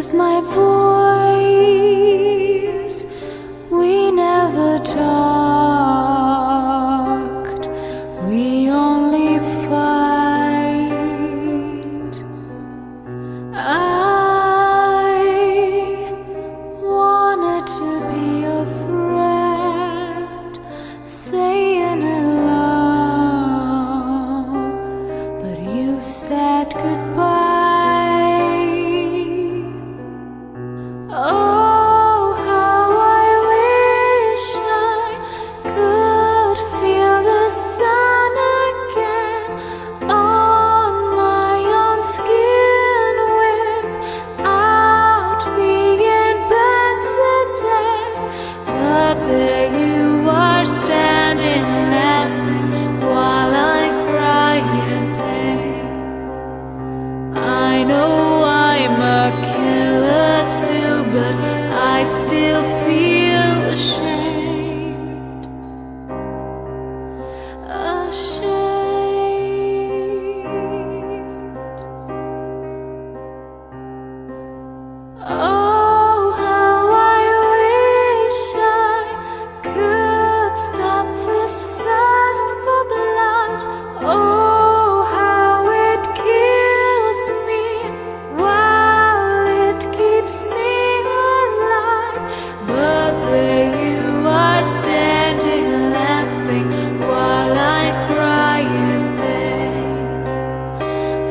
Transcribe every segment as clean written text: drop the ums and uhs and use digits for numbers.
is my voice. We never talked, we only fight. I wanted to be a friend, saying hello, but you said goodbye. Oh, how I wish I could feel the sun again on my own skin without being burnt to death. But there you are standing laughing while I cry in pain. I know I'm a killer too, but I still feel ashamed. Ashamed. Oh, how I wish I could stop this thirst for blood. Oh, how it kills me while it keeps me alive. But there you are standing laughing while I cry in pain.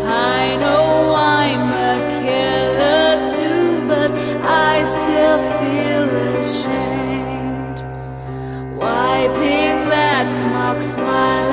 I know I'm a killer too, but I still feel ashamed. Wiping that smug smile